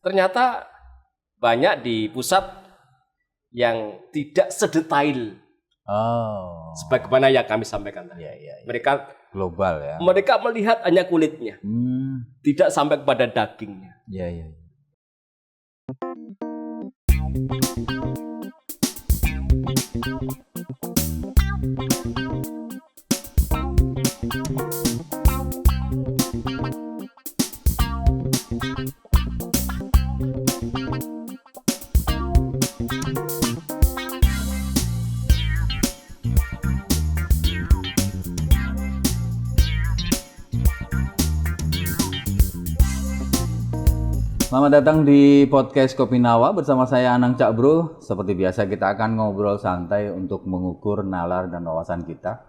Ternyata banyak di pusat yang tidak sedetail sebagaimana yang kami sampaikan tadi. Mereka global ya. Mereka melihat hanya kulitnya, tidak sampai kepada dagingnya. Selamat datang di podcast Kopi Nawa bersama saya Anang Cak Bro. Seperti biasa kita akan ngobrol santai untuk mengukur nalar dan wawasan kita.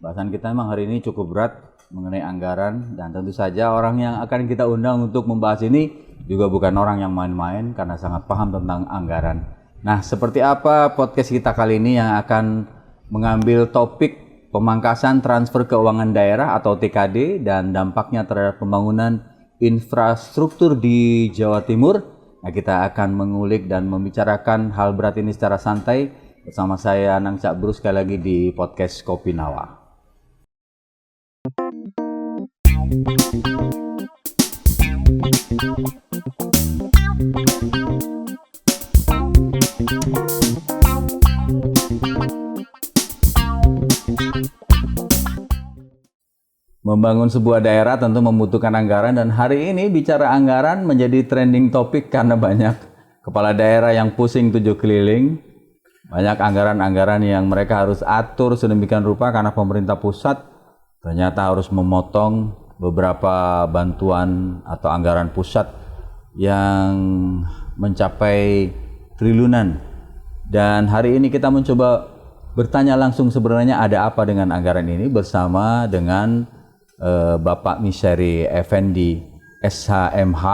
Bahasan kita memang hari ini cukup berat mengenai anggaran, dan tentu saja orang yang akan kita undang untuk membahas ini juga bukan orang yang main-main karena sangat paham tentang anggaran. Nah, seperti apa podcast kita kali ini yang akan mengambil topik pemangkasan transfer keuangan daerah atau TKD dan dampaknya terhadap pembangunan infrastruktur di Jawa Timur. Nah, kita akan mengulik dan membicarakan hal berat ini secara santai bersama saya Anang Cak Bro sekali lagi di podcast Kopi Nawa. Membangun sebuah daerah tentu membutuhkan anggaran, dan hari ini bicara anggaran menjadi trending topik karena banyak kepala daerah yang pusing tujuh keliling. Banyak anggaran-anggaran yang mereka harus atur sedemikian rupa karena pemerintah pusat ternyata harus memotong beberapa bantuan atau anggaran pusat yang mencapai triliunan. Dan hari ini kita mencoba bertanya langsung sebenarnya ada apa dengan anggaran ini bersama dengan Bapak Misyari Effendi SHMH,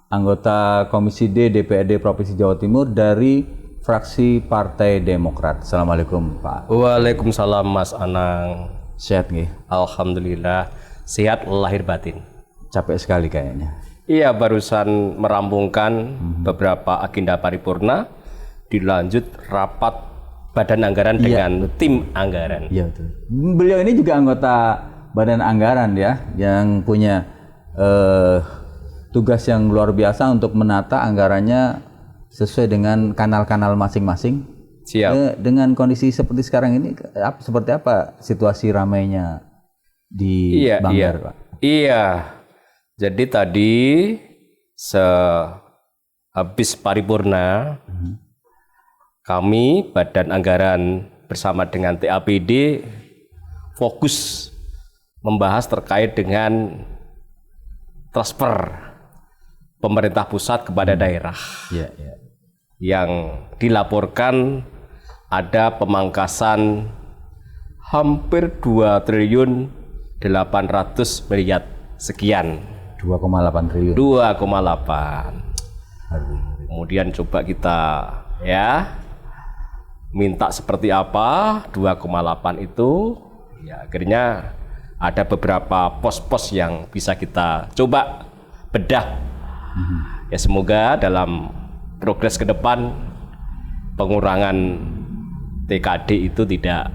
anggota Komisi D DPRD Provinsi Jawa Timur dari fraksi Partai Demokrat. Assalamualaikum Pak. Waalaikumsalam Mas Anang. Sehat nggih? Alhamdulillah sehat lahir batin. Capek sekali kayaknya. Iya, barusan merampungkan beberapa agenda paripurna, dilanjut rapat Badan Anggaran dengan tim anggaran. Iya betul. Beliau ini juga anggota Badan Anggaran ya, yang punya tugas yang luar biasa untuk menata anggarannya sesuai dengan kanal-kanal masing-masing. Siap. Dengan kondisi seperti sekarang ini, seperti apa situasi ramainya di Banggar, Pak? Iya. Jadi tadi sehabis paripurna, kami Badan Anggaran bersama dengan TAPD fokus membahas terkait dengan transfer pemerintah pusat kepada daerah yang dilaporkan ada pemangkasan hampir 2 triliun 800 miliar sekian. 2,8 triliun. 2,8. Kemudian coba kita minta seperti apa 2,8 itu, ya akhirnya ada beberapa pos-pos yang bisa kita coba bedah. Ya semoga dalam progres ke depan pengurangan TKD itu tidak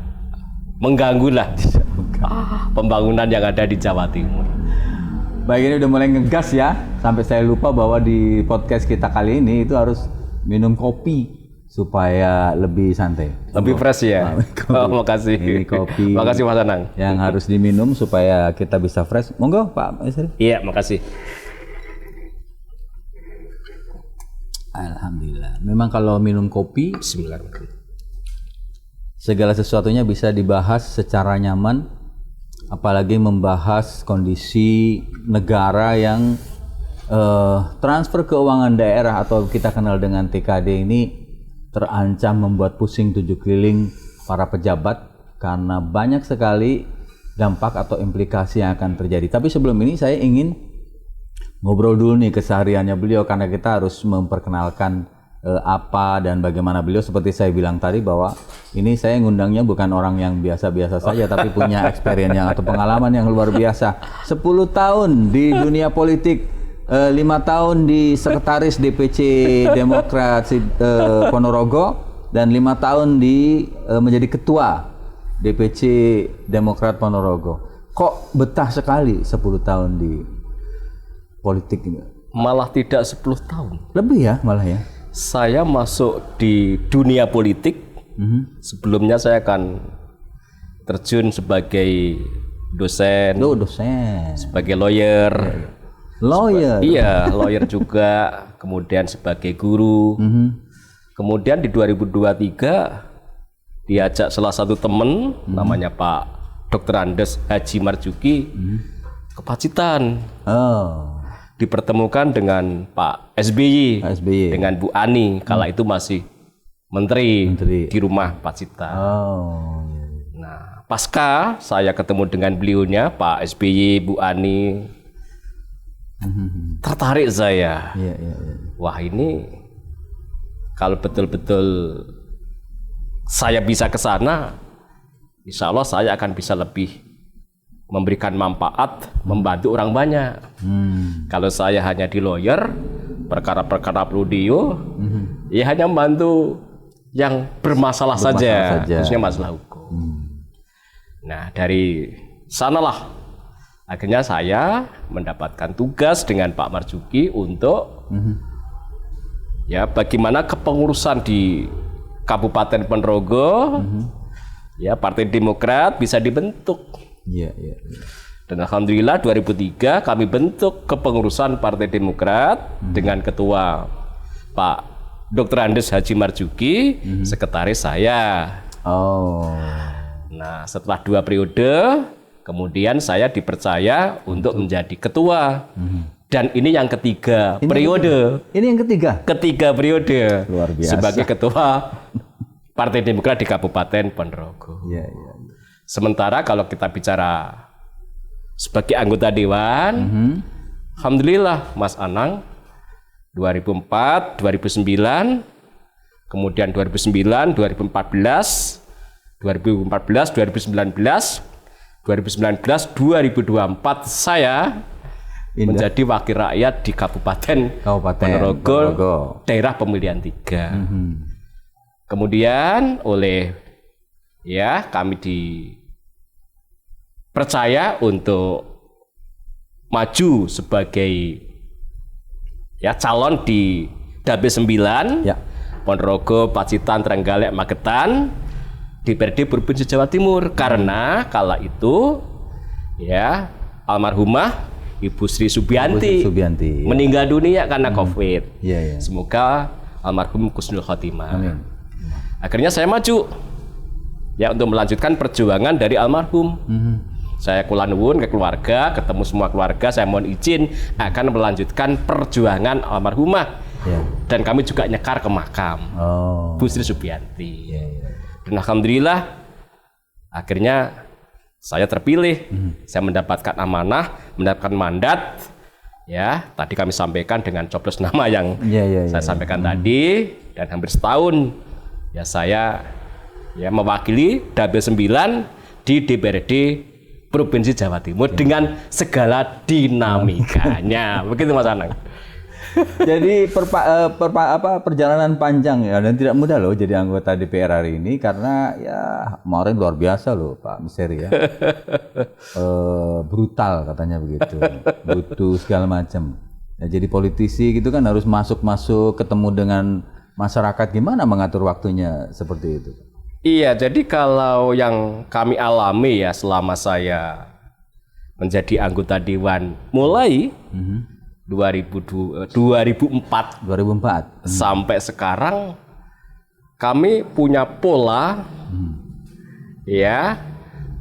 mengganggu lah pembangunan yang ada di Jawa Timur. Baik, ini udah mulai ngegas ya, sampai saya lupa bahwa di podcast kita kali ini itu harus minum kopi supaya lebih santai. Lebih fresh ya. Makasih. Ini kopi. Makasih Mas Anang. Yang harus diminum supaya kita bisa fresh. Monggo Pak Misyari. Iya, makasih. Alhamdulillah. Memang kalau minum kopi, Bismillahirrahmanirrahim, segala sesuatunya bisa dibahas secara nyaman, apalagi membahas kondisi negara yang transfer keuangan daerah atau kita kenal dengan TKD ini terancam membuat pusing tujuh keliling para pejabat karena banyak sekali dampak atau implikasi yang akan terjadi. Tapi sebelum ini saya ingin ngobrol dulu nih kesehariannya beliau, karena kita harus memperkenalkan apa dan bagaimana beliau. Seperti saya bilang tadi bahwa ini saya ngundangnya bukan orang yang biasa-biasa saja, tapi punya experience yang atau pengalaman yang luar biasa. 10 tahun di dunia politik, 5 tahun di sekretaris DPC Demokrat Ponorogo dan 5 tahun menjadi ketua DPC Demokrat Ponorogo. Kok betah sekali 10 tahun di politik ini? Malah tidak 10 tahun. Lebih ya malah ya. Saya masuk di dunia politik. Sebelumnya saya akan terjun sebagai dosen, Dosen. sebagai lawyer. Lawyer. Iya, lawyer juga. Kemudian sebagai guru. Kemudian di 2023 diajak salah satu teman namanya Pak Dr. Andes Haji Marzuki ke Pacitan. Oh. Dipertemukan dengan Pak SBY, dengan Bu Ani, kala itu masih menteri di rumah Pacitan. Oh. Nah, pasca saya ketemu dengan beliaunya, Pak SBY, Bu Ani, tertarik saya. Iya. Wah, ini kalau betul-betul saya bisa ke sana, insya Allah saya akan bisa lebih memberikan manfaat, membantu orang banyak. Kalau saya hanya di lawyer, perkara-perkara prudio, ya hanya membantu yang bermasalah saja, khususnya masalah hukum. Nah, dari sanalah akhirnya saya mendapatkan tugas dengan Pak Marzuki untuk ya bagaimana kepengurusan di Kabupaten Ponorogo, ya Partai Demokrat bisa dibentuk. Iya. Dan alhamdulillah 2003 kami bentuk kepengurusan Partai Demokrat dengan ketua Pak Dr. Andes Haji Marzuki, sekretaris saya. Oh. Nah, setelah 2 periode, kemudian saya dipercaya untuk menjadi ketua. Dan ini yang ketiga periode. Ini yang ketiga? Ketiga periode. Luar biasa. Sebagai ketua Partai Demokrat di Kabupaten Ponorogo. Iya. Sementara kalau kita bicara sebagai anggota dewan, alhamdulillah Mas Anang 2004, 2009, kemudian 2009, 2014, 2019, 2024 saya menjadi wakil rakyat di Kabupaten Ponorogo, daerah pemilihan 3. Kemudian kami dipercaya untuk maju sebagai calon di Dapil 9, Ponorogo, Pacitan, Trenggalek, Magetan, DPRD Provinsi Jawa Timur. Karena kala itu almarhumah Ibu Sri Subianti meninggal dunia karena COVID. Semoga almarhum husnul khotimah. Amin. Akhirnya saya maju untuk melanjutkan perjuangan dari almarhum. Saya kula nuwun ke keluarga, ketemu semua keluarga, saya mohon izin akan melanjutkan perjuangan almarhumah. Dan kami juga nyekar ke makam Bu Sri Subianti. Dan alhamdulillah akhirnya saya terpilih. Saya mendapatkan amanah, mendapatkan mandat. Tadi kami sampaikan dengan coblos nama yang saya sampaikan tadi, dan hampir setahun saya mewakili Dapil 9 di DPRD Provinsi Jawa Timur dengan segala dinamikanya. Begitu Mas Anang. Jadi perjalanan panjang dan tidak mudah loh jadi anggota DPR hari ini, karena kemarin luar biasa loh Pak Misteri brutal katanya begitu, butuh segala macam. Jadi politisi gitu kan harus masuk ketemu dengan masyarakat, gimana mengatur waktunya seperti itu? Iya, jadi kalau yang kami alami selama saya menjadi anggota dewan mulai 2004 sampai sekarang, kami punya pola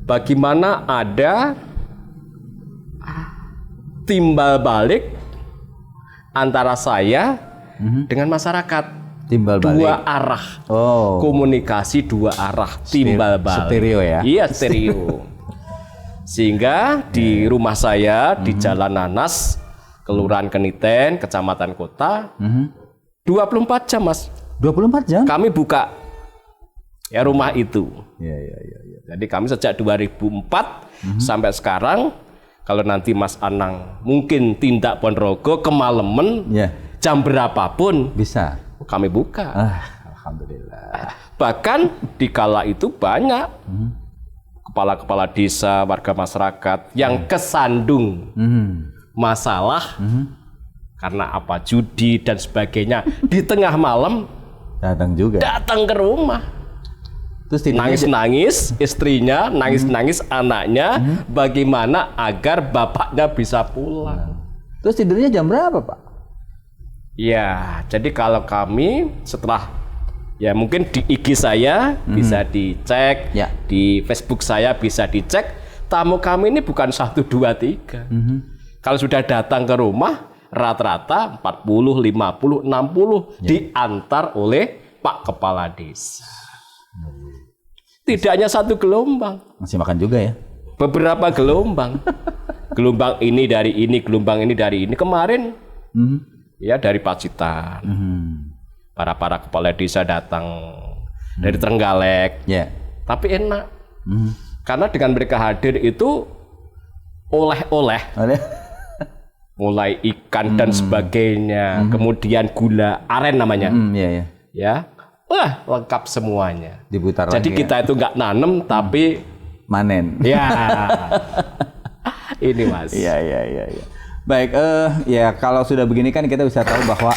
bagaimana ada timbal balik antara saya dengan masyarakat. Timbal balik. Dua arah. Komunikasi dua arah, timbal balik. Stereo ya? Iya, stereo. Sehingga di rumah saya di Jalan Nanas, Kelurahan Keniten, Kecamatan Kota, 24 jam Mas. 24 jam? Kami buka rumah itu. Jadi kami sejak 2004 sampai sekarang kalau nanti Mas Anang mungkin tindak Ponorogo kemalaman Ya, jam berapapun bisa. kami buka. Alhamdulillah. Bahkan di kala itu banyak kepala-kepala desa, warga masyarakat yang kesandung masalah karena apa, judi dan sebagainya, di tengah malam Datang juga. datang ke rumah. Terus tidurnya Nangis-nangis istrinya, nangis-nangis anaknya, bagaimana agar bapaknya bisa pulang. Terus tidurnya jam berapa, Pak? Ya, jadi kalau kami setelah, ya mungkin di IG saya bisa dicek, Ya. di Facebook saya bisa dicek, tamu kami ini bukan 1, 2, 3. Kalau sudah datang ke rumah, rata-rata 40, 50, 60 diantar oleh Pak Kepala Desa. Tidak hanya satu gelombang, Masih makan juga ya? beberapa gelombang. Gelombang ini dari ini, gelombang ini dari ini. Kemarin ya dari Pacitan, para kepala desa datang dari Trenggalek, Ya. tapi enak karena dengan mereka hadir itu oleh-oleh, mulai ikan dan sebagainya, kemudian gula aren namanya, Iya, ya. ya, wah lengkap semuanya. Diputar Jadi lagi. kita itu nggak nanem tapi Manen. ya ini Mas. Iya. Baik, ya kalau sudah begini kan kita bisa tahu bahwa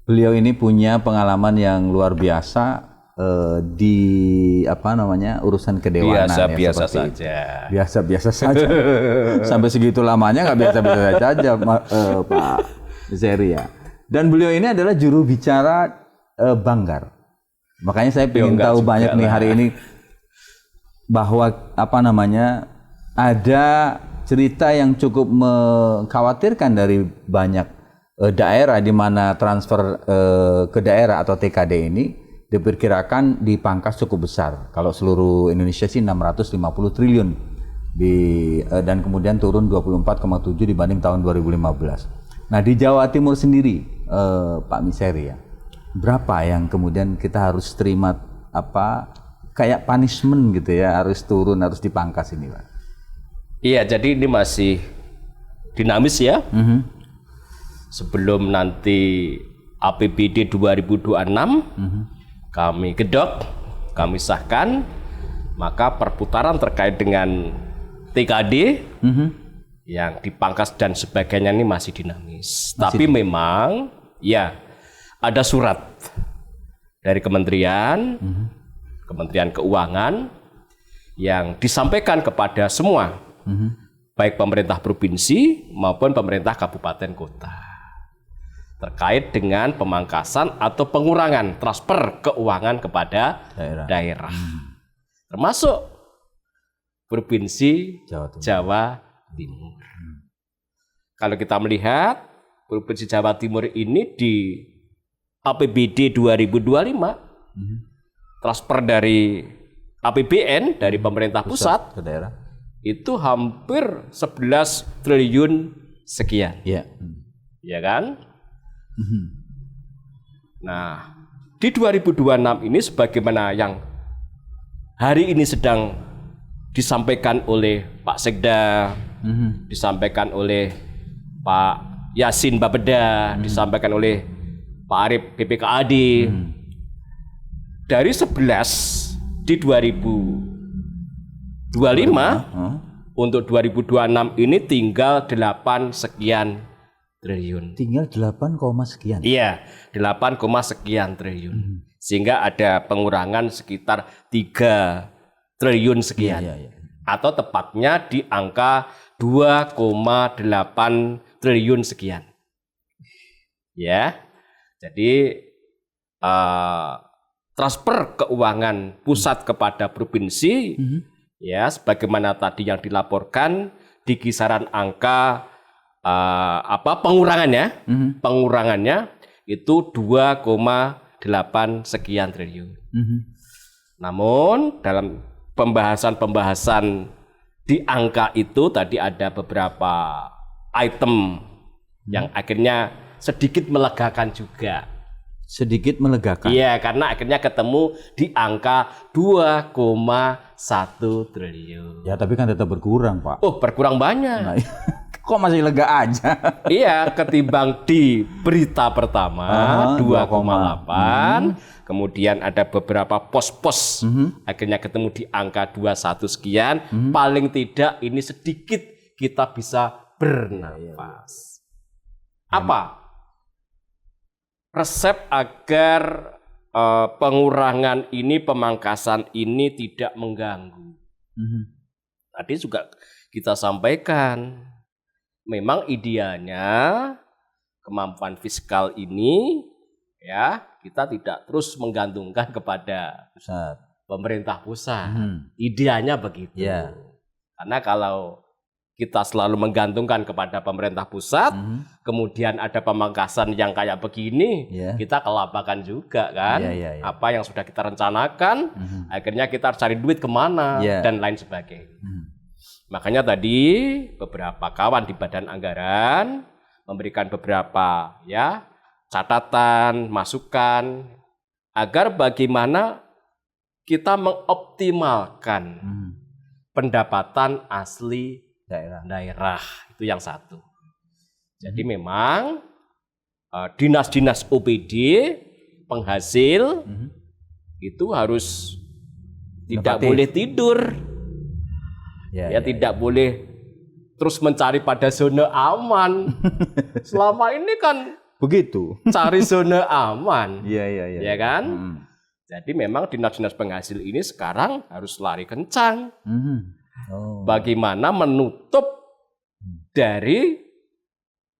beliau ini punya pengalaman yang luar biasa di urusan kedewanan Biasa-biasa seperti itu. saja. Biasa-biasa saja. Sampai segitu lamanya nggak biasa-biasa saja, Pak Zeri ya. Dan beliau ini adalah juru bicara Banggar. Makanya saya ingin enggak tahu juga banyak nih lah. hari ini bahwa ada cerita yang cukup mengkhawatirkan dari banyak daerah di mana transfer ke daerah atau TKD ini diperkirakan dipangkas cukup besar. Kalau seluruh Indonesia sih 650 triliun dan kemudian turun 24,7 dibanding tahun 2015. Nah, di Jawa Timur sendiri Pak Miseri ya, berapa yang kemudian kita harus terima kayak punishment gitu ya, harus turun, harus dipangkas ini, Pak? Iya, jadi ini masih dinamis ya. Sebelum nanti APBD 2026 kami gedok, kami sahkan, maka perputaran terkait dengan TKD yang dipangkas dan sebagainya ini masih dinamis. Tapi memang ya ada surat dari Kementerian Keuangan yang disampaikan kepada semua, baik pemerintah provinsi maupun pemerintah kabupaten kota, terkait dengan pemangkasan atau pengurangan transfer keuangan kepada daerah. Termasuk provinsi Jawa Timur. Kalau kita melihat provinsi Jawa Timur ini di APBD 2025 transfer dari APBN dari pemerintah pusat ke daerah itu hampir 11 triliun sekian. ya. Ya kan? Nah, di 2026 ini sebagaimana yang hari ini sedang disampaikan oleh Pak Sekda, disampaikan oleh Pak Yasin Bapeda, disampaikan oleh Pak Arif BPKAD. Dari 11 di 2025 untuk 2026 ini tinggal 8 sekian triliun. Tinggal 8, sekian. Iya, 8, sekian triliun. Sehingga ada pengurangan sekitar 3 triliun sekian. Iya. Atau tepatnya di angka 2,8 triliun sekian. Ya. Jadi transfer keuangan pusat kepada provinsi ya sebagaimana tadi yang dilaporkan di kisaran angka pengurangannya itu 2,8 sekian triliun. Namun dalam pembahasan di angka itu tadi ada beberapa item yang akhirnya sedikit melegakan juga. sedikit melegakan. Iya, karena akhirnya ketemu di angka 2,1 triliun. Ya, tapi kan tetap berkurang, Pak. Oh, berkurang banyak. Nah, kok masih lega aja? Iya, ketimbang di berita pertama 2,8, kemudian ada beberapa pos-pos, akhirnya ketemu di angka 21 sekian, paling tidak ini sedikit kita bisa bernafas. Apa resep agar pengurangan ini, pemangkasan ini tidak mengganggu? Tadi juga kita sampaikan, memang idealnya kemampuan fiskal ini ya kita tidak terus menggantungkan kepada pemerintah pusat. Idealnya begitu. Ya. Karena kalau kita selalu menggantungkan kepada pemerintah pusat, kemudian ada pemangkasan yang kayak begini, kita kelabakan juga kan. Apa yang sudah kita rencanakan, akhirnya kita harus cari duit kemana dan lain sebagainya. Makanya tadi beberapa kawan di Badan Anggaran memberikan beberapa catatan, masukan agar bagaimana kita mengoptimalkan pendapatan asli daerah. Itu yang satu. Jadi memang dinas-dinas OPD penghasil itu harus tidak boleh tidur. Tidak boleh terus mencari pada zona aman. Selama ini kan begitu. Cari zona aman. Iya kan? Jadi memang dinas-dinas penghasil ini sekarang harus lari kencang. Bagaimana menutup dari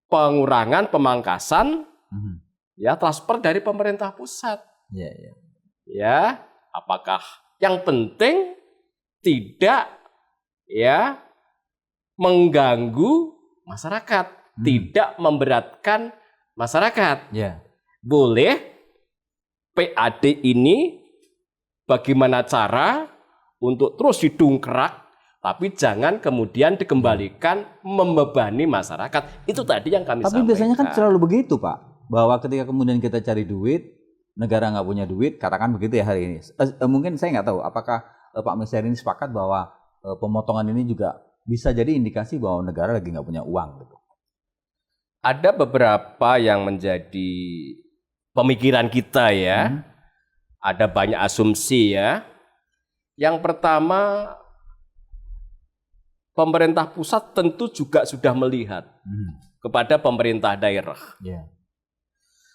pengurangan pemangkasan transfer dari pemerintah pusat. Apakah yang penting tidak mengganggu masyarakat, tidak memberatkan masyarakat. Boleh PAD ini bagaimana cara untuk terus didongkrak, tapi jangan kemudian dikembalikan membebani masyarakat. Itu tadi yang kami sampaikan. Tapi biasanya kan selalu begitu, Pak. Bahwa ketika kemudian kita cari duit, negara nggak punya duit, katakan begitu ya hari ini. Mungkin saya nggak tahu apakah Pak Misteri ini sepakat bahwa pemotongan ini juga bisa jadi indikasi bahwa negara lagi nggak punya uang gitu. Ada beberapa yang menjadi pemikiran kita ya. Ada banyak asumsi ya. Yang pertama, pemerintah pusat tentu juga sudah melihat kepada pemerintah daerah.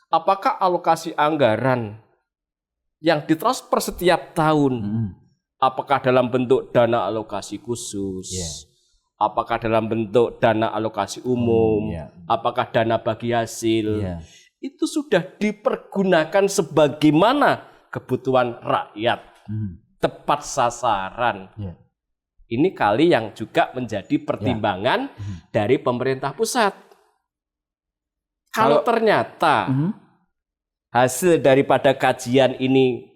Apakah alokasi anggaran yang ditransfer setiap tahun, apakah dalam bentuk dana alokasi khusus, apakah dalam bentuk dana alokasi umum, apakah dana bagi hasil, itu sudah dipergunakan sebagaimana kebutuhan rakyat, tepat sasaran. Ini kali yang juga menjadi pertimbangan dari pemerintah pusat. Kalau ternyata hasil daripada kajian ini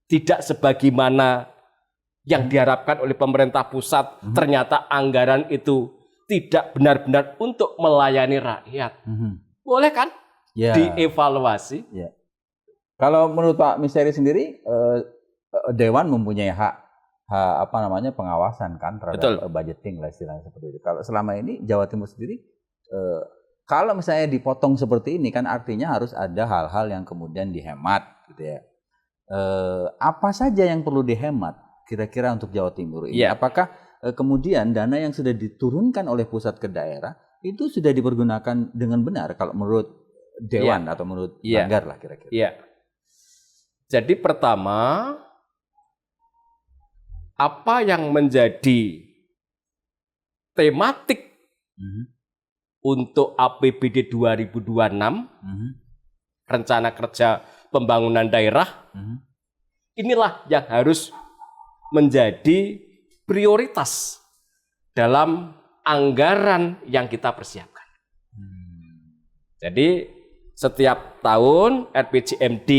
tidak sebagaimana yang diharapkan oleh pemerintah pusat, ternyata anggaran itu tidak benar-benar untuk melayani rakyat. Boleh kan? Dievaluasi. Kalau menurut Pak Misteri sendiri, Dewan mempunyai hak pengawasan kan terhadap budgeting lah istilahnya seperti itu. Kalau selama ini Jawa Timur sendiri, kalau misalnya dipotong seperti ini kan artinya harus ada hal-hal yang kemudian dihemat gitu ya. Apa saja yang perlu dihemat kira-kira untuk Jawa Timur ini? Apakah kemudian dana yang sudah diturunkan oleh pusat ke daerah itu sudah dipergunakan dengan benar kalau menurut Dewan atau menurut Banggar lah kira-kira? Jadi pertama, apa yang menjadi tematik untuk APBD 2026, rencana kerja pembangunan daerah, inilah yang harus menjadi prioritas dalam anggaran yang kita persiapkan. Jadi setiap tahun RPJMD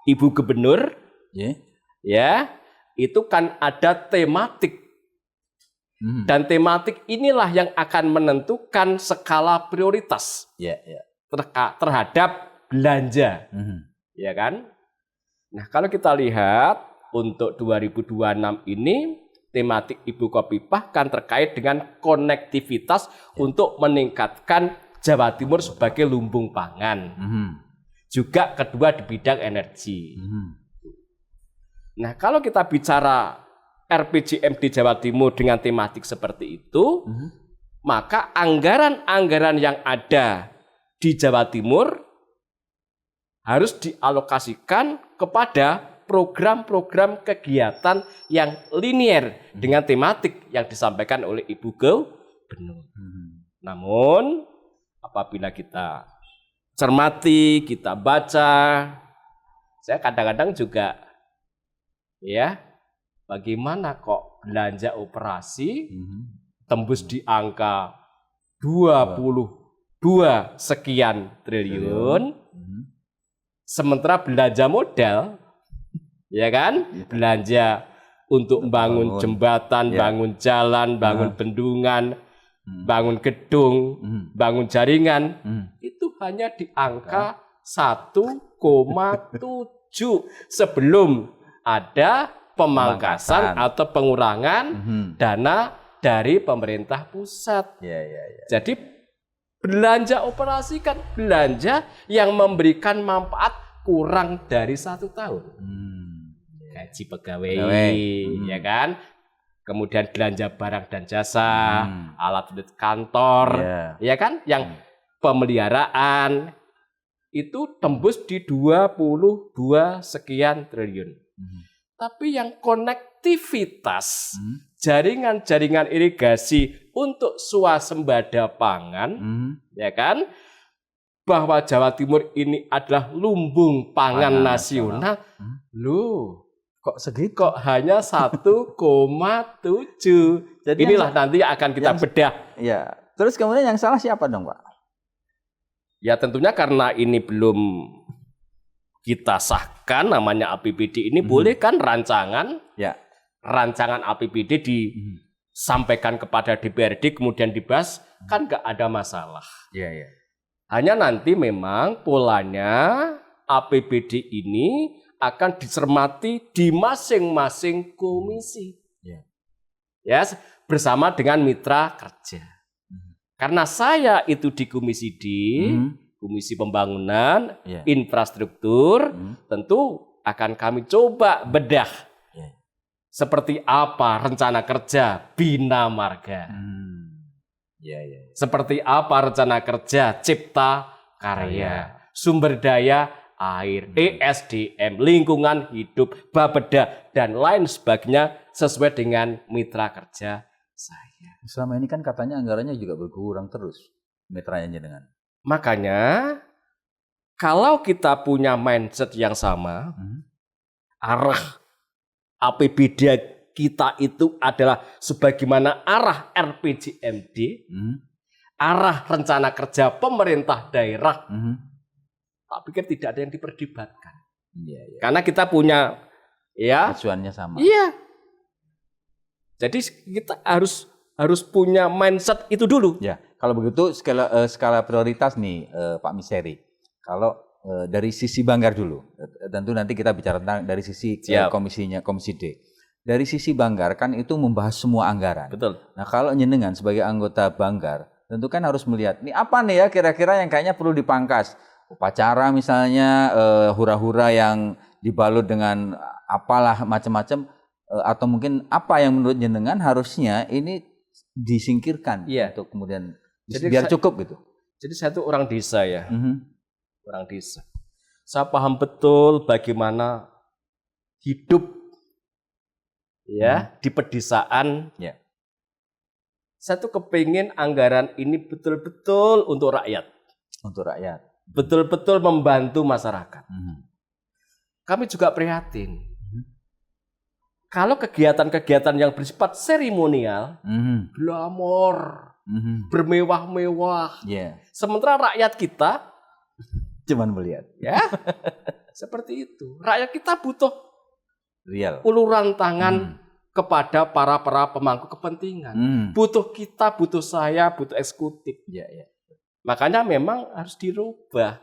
Ibu Gubernur itu kan ada tematik. Dan tematik inilah yang akan menentukan skala prioritas terhadap belanja, ya kan? Nah, kalau kita lihat untuk 2026 ini tematik Ibu Khofifah kan terkait dengan konektivitas untuk meningkatkan Jawa Timur sebagai lumbung pangan. Juga kedua di bidang energi. Nah, kalau kita bicara RPJMD Jawa Timur dengan tematik seperti itu, maka anggaran-anggaran yang ada di Jawa Timur harus dialokasikan kepada program-program kegiatan yang linier dengan tematik yang disampaikan oleh Ibu Gubernur. Namun, apabila kita cermati, kita baca, saya kadang-kadang juga, ya, bagaimana kok belanja operasi tembus di angka 22 sekian triliun, sementara belanja modal, ya kan, belanja untuk bangun jembatan, bangun jalan, bangun bendungan, bangun gedung, bangun jaringan, itu hanya di angka 1,7 sebelum ada pemangkasan atau pengurangan dana dari pemerintah pusat. Jadi belanja operasi kan belanja yang memberikan manfaat kurang dari 1 tahun. Gaji pegawai, ya kan? Kemudian belanja barang dan jasa, alat kantor, ya kan? Yang pemeliharaan itu tembus di 22 sekian triliun. Tapi yang konektivitas, jaringan-jaringan irigasi untuk swasembada pangan, ya kan? Bahwa Jawa Timur ini adalah lumbung pangan nasional. Loh, kok segitu? Kok hanya 1,7? Jadi inilah nanti akan kita bedah. Ya. Terus kemudian yang salah siapa dong, Pak? Ya tentunya karena ini belum kita sahkan, namanya APBD ini boleh kan rancangan? Ya. Rancangan APBD disampaikan kepada DPRD kemudian dibahas, kan nggak ada masalah. Iya. Hanya nanti memang polanya APBD ini akan dicermati di masing-masing komisi. Ya, bersama dengan mitra kerja. Karena saya itu di Komisi D, Komisi Pembangunan, Infrastruktur, tentu akan kami coba bedah. Seperti apa rencana kerja Bina Marga. Seperti apa rencana kerja Cipta Karya, sumber daya air, ESDM, lingkungan hidup, Bapeda, dan lain sebagainya sesuai dengan mitra kerja saya. Selama ini kan katanya anggarannya juga berkurang terus mitranya dengan. Makanya kalau kita punya mindset yang sama, arah APBD kita itu adalah sebagaimana arah RPJMD, arah rencana kerja pemerintah daerah, tak pikir tidak ada yang diperdebatkan. Karena kita punya tujuannya sama. Iya. Jadi kita harus punya mindset itu dulu. Ya, kalau begitu skala prioritas nih Pak Miseri. Kalau dari sisi Banggar dulu, tentu nanti kita bicara tentang dari sisi Komisi D. Dari sisi Banggar kan itu membahas semua anggaran. Betul. Nah kalau jenengan sebagai anggota Banggar, tentu kan harus melihat, ini apa nih ya kira-kira yang kayaknya perlu dipangkas. Upacara misalnya, hura-hura yang dibalut dengan apalah macam-macam, atau mungkin apa yang menurut jenengan harusnya ini disingkirkan untuk kemudian biar cukup gitu. Jadi saya itu orang desa ya, orang desa. Saya paham betul bagaimana hidup di pedesaan. Saya tuh kepingin anggaran ini betul-betul untuk rakyat. Untuk rakyat. Betul-betul membantu masyarakat. Kami juga prihatin. Kalau kegiatan-kegiatan yang bersifat seremonial, glamor, bermewah-mewah, sementara rakyat kita cuman melihat, seperti itu. Rakyat kita butuh real uluran tangan kepada para pemangku kepentingan. Butuh kita, butuh saya, butuh eksekutif. Makanya memang harus dirubah.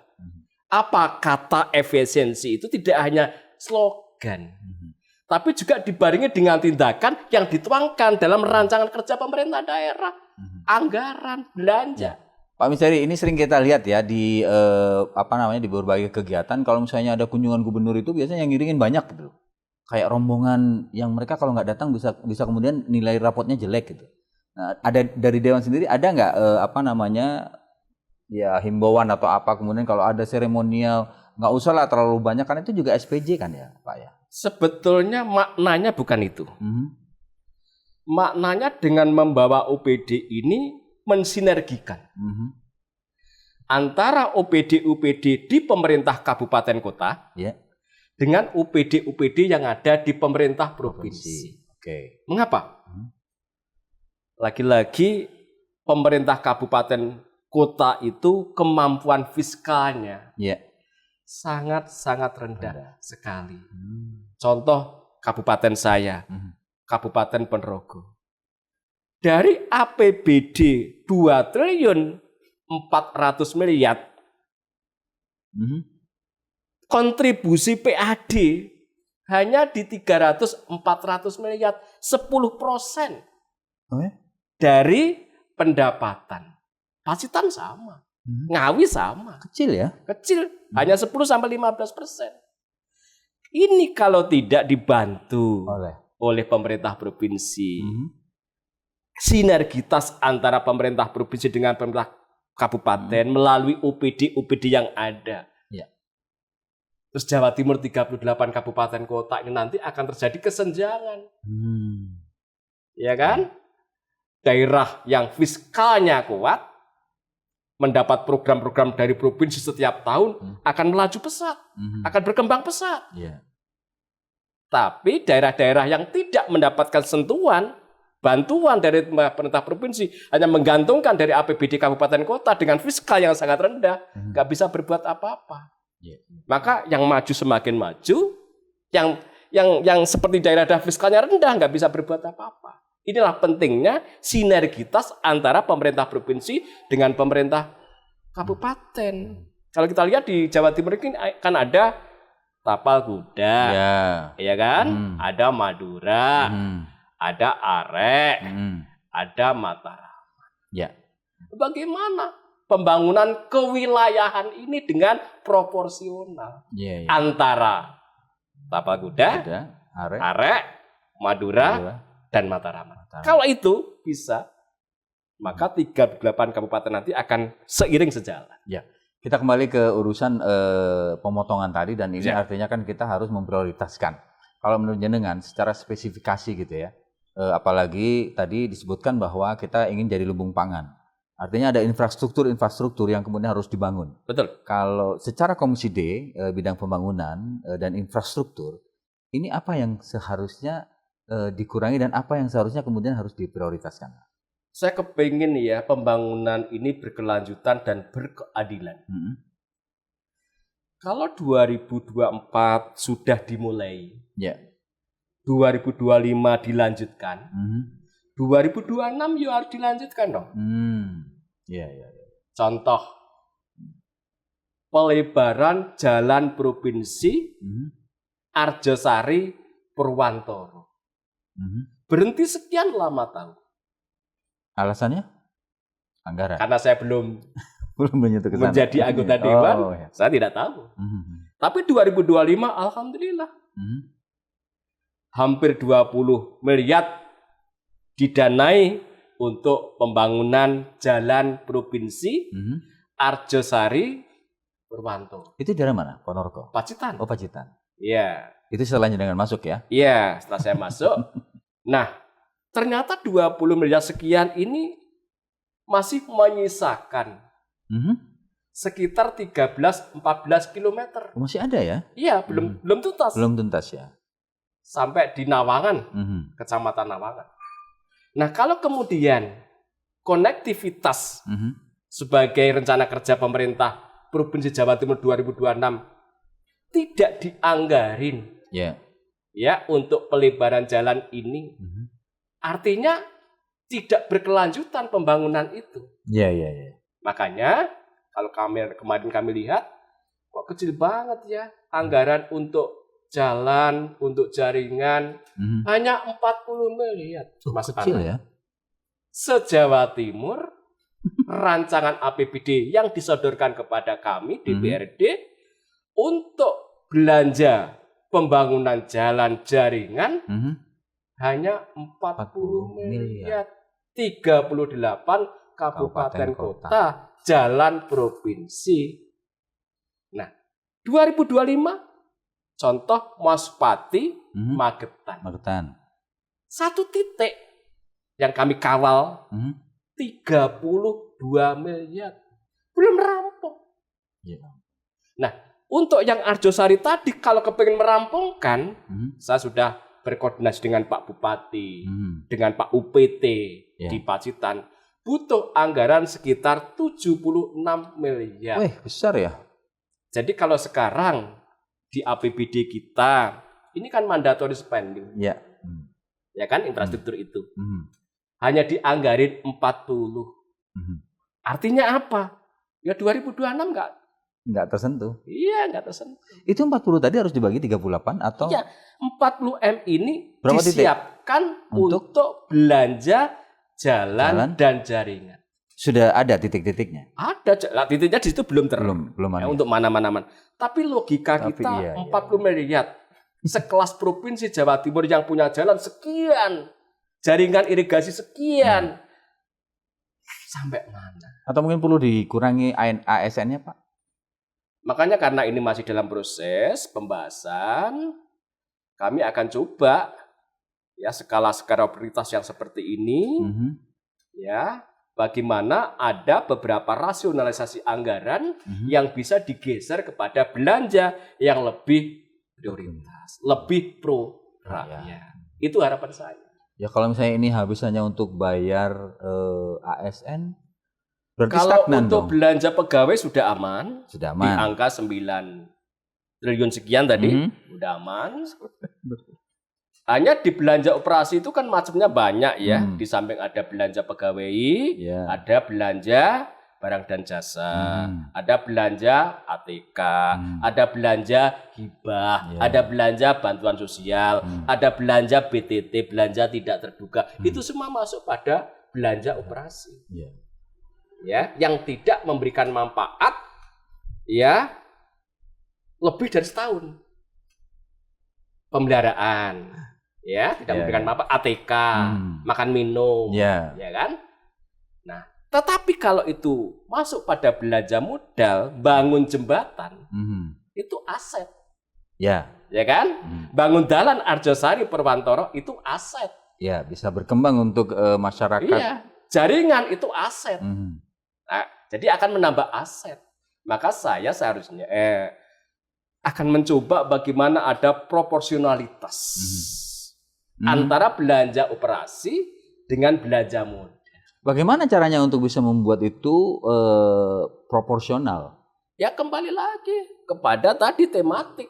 apa kata efisiensi itu tidak hanya slogan, tapi juga dibarengi dengan tindakan yang dituangkan dalam rancangan kerja pemerintah daerah, anggaran, belanja. Pak Misteri, ini sering kita lihat ya di di berbagai kegiatan. Kalau misalnya ada kunjungan gubernur itu biasanya yang ngiringin banyak gitu. Kayak rombongan yang mereka kalau nggak datang bisa kemudian nilai rapotnya jelek gitu. Nah, ada dari Dewan sendiri ada nggak himbauan atau apa kemudian kalau ada seremonial nggak usah lah terlalu banyak kan itu juga SPJ kan ya Pak ya? Sebetulnya maknanya bukan itu. Maknanya dengan membawa OPD ini mensinergikan antara OPD-OPD di pemerintah kabupaten kota dengan OPD-OPD yang ada di pemerintah provinsi. Oke. Mengapa? Lagi-lagi pemerintah kabupaten kota itu kemampuan fiskalnya sangat-sangat rendah sekali. Contoh kabupaten saya, Kabupaten Ponorogo. Dari APBD 2 triliun 400 miliar, kontribusi PAD hanya di 300-400 miliar, 10% dari pendapatan. Pacitan sama, Ngawi sama. Kecil ya? Kecil, hanya 10-15%. Ini kalau tidak dibantu oleh pemerintah provinsi, sinergitas antara pemerintah provinsi dengan pemerintah kabupaten melalui OPD-OPD yang ada. Terus Jawa Timur 38 kabupaten kota ini nanti akan terjadi kesenjangan. Ya kan? Daerah yang fiskalnya kuat mendapat program-program dari provinsi setiap tahun akan melaju pesat, akan berkembang pesat. Tapi daerah-daerah yang tidak mendapatkan sentuhan bantuan dari pemerintah provinsi, hanya menggantungkan dari APBD kabupaten kota dengan fiskal yang sangat rendah, nggak bisa berbuat apa-apa. Maka yang maju semakin maju, yang seperti daerah-daerah fiskalnya rendah nggak bisa berbuat apa-apa. Inilah pentingnya sinergitas antara pemerintah provinsi dengan pemerintah kabupaten. Kalau kita lihat di Jawa Timur ini kan ada Tapal Kuda, ya kan? Ada Madura, ada Arek, ada Mataram. Bagaimana pembangunan kewilayahan ini dengan proporsional antara Tapal Kuda, Arek, Madura, dan Mataram. Kalau itu bisa, maka 38 kabupaten nanti akan seiring sejalan. Kita kembali ke urusan pemotongan tadi dan ini artinya kan kita harus memprioritaskan. Kalau menurut jenengan secara spesifikasi gitu ya, apalagi tadi disebutkan bahwa kita ingin jadi lumbung pangan. Artinya ada infrastruktur yang kemudian harus dibangun. Betul. Kalau secara Komisi D, bidang pembangunan dan infrastruktur, ini apa yang seharusnya dikurangi dan apa yang seharusnya kemudian harus diprioritaskan? Saya kepingin ya pembangunan ini berkelanjutan dan berkeadilan. Kalau 2024 sudah dimulai, 2025 dilanjutkan, 2026 ya harus dilanjutkan dong. Contoh, pelebaran jalan provinsi Arjosari Purwantoro. Berhenti sekian lama tahun. Alasannya? Anggaran. Karena saya belum menyentuh ke sana. Menjadi anggota dewan, saya tidak tahu. Tapi 2025 alhamdulillah. Hampir 20 miliar didanai untuk pembangunan jalan provinsi Arjosari Purwantoro. Itu dari mana? Ponorogo? Pacitan. Oh, Pacitan. Iya. Itu setelahnya dengan masuk ya? Iya, setelah saya masuk. Nah, ternyata 20 miliar sekian ini masih menyisakan sekitar 13-14 kilometer. Masih ada ya? Iya, belum tuntas. Belum tuntas ya. Sampai di Nawangan, Kecamatan Nawangan. Nah, kalau kemudian konektivitas sebagai rencana kerja pemerintah Provinsi Jawa Timur 2026 tidak dianggarin ya untuk pelebaran jalan ini, artinya tidak berkelanjutan pembangunan itu. Makanya kalau kemarin kami lihat kok kecil banget ya anggaran untuk jalan, untuk jaringan hanya 40 miliar. Mas kecil Ana. ya. Se-Jawa Timur rancangan APBD yang disodorkan kepada kami DPRD untuk belanja pembangunan jalan jaringan hanya 40 miliar. 38 kabupaten kota, jalan provinsi. Nah, 2025 contoh Maspati Magetan. Satu titik yang kami kawal 32 miliar. Belum rampung. Nah, untuk yang Arjosari tadi kalau kepengen merampungkan, saya sudah berkoordinasi dengan Pak Bupati, dengan Pak UPT di Pacitan, butuh anggaran sekitar 76 miliar. Wih, besar ya. Jadi kalau sekarang di APBD kita, ini kan mandatory spending. Ya. Ya kan infrastruktur itu. Hanya dianggarin 40. Artinya apa? Ya 2026 nggak tersentuh. Iya, nggak tersentuh. Itu 40 tadi harus dibagi 38 atau? Iya, 40 M ini berapa disiapkan untuk belanja jalan dan jaringan. Sudah ada titik-titiknya? Ada, titiknya di situ belum belum ada. Untuk mana-mana. Tapi logika kita 40 miliar. Sekelas provinsi Jawa Timur yang punya jalan sekian, jaringan irigasi sekian. Sampai mana? Atau mungkin perlu dikurangi ASN-nya, Pak? Makanya karena ini masih dalam proses pembahasan, kami akan coba ya skala-skala prioritas yang seperti ini, ya bagaimana ada beberapa rasionalisasi anggaran yang bisa digeser kepada belanja yang lebih prioritas, lebih pro rakyat. Itu harapan saya. Ya kalau misalnya ini habis hanya untuk bayar ASN, berarti kalau stagnan untuk dong. belanja pegawai sudah aman. Sudah Di aman. angka 9 triliun sekian tadi, sudah aman. Hanya di belanja operasi itu kan macamnya banyak ya. Di samping ada belanja pegawai, ada belanja barang dan jasa, ada belanja ATK, ada belanja hibah, ada belanja bantuan sosial, ada belanja BTT, belanja tidak terduga. Itu semua masuk pada belanja operasi. Ya, yang tidak memberikan manfaat ya lebih dari setahun. Pemeliharaan ya, tidak memberikan manfaat, ATK, makan minum, ya kan? Nah, tetapi kalau itu masuk pada belanja modal, bangun jembatan, itu aset. Ya kan? Bangun jalan Arjosari Purwantoro itu aset. Ya, bisa berkembang untuk masyarakat. Iya, jaringan itu aset. Nah, jadi akan menambah aset. Maka saya seharusnya akan mencoba bagaimana ada proporsionalitas antara belanja operasi dengan belanja modal. Bagaimana caranya untuk bisa membuat itu proporsional? Ya kembali lagi kepada tadi tematik.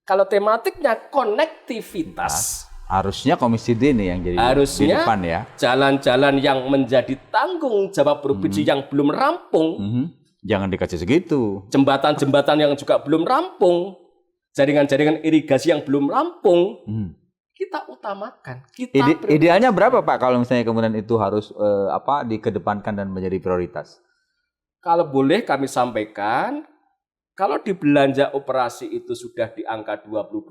Kalau tematiknya konektivitas, harusnya Komisi D nih yang jadi harusnya di depan ya. Jalan-jalan yang menjadi tanggung jawab provinsi yang belum rampung, jangan dikasih segitu. Jembatan-jembatan yang juga belum rampung, jaringan-jaringan irigasi yang belum rampung, kita utamakan. Idealnya berapa Pak kalau misalnya kemudian itu harus dikedepankan dan menjadi prioritas? Kalau boleh kami sampaikan, kalau di belanja operasi itu sudah di angka 22,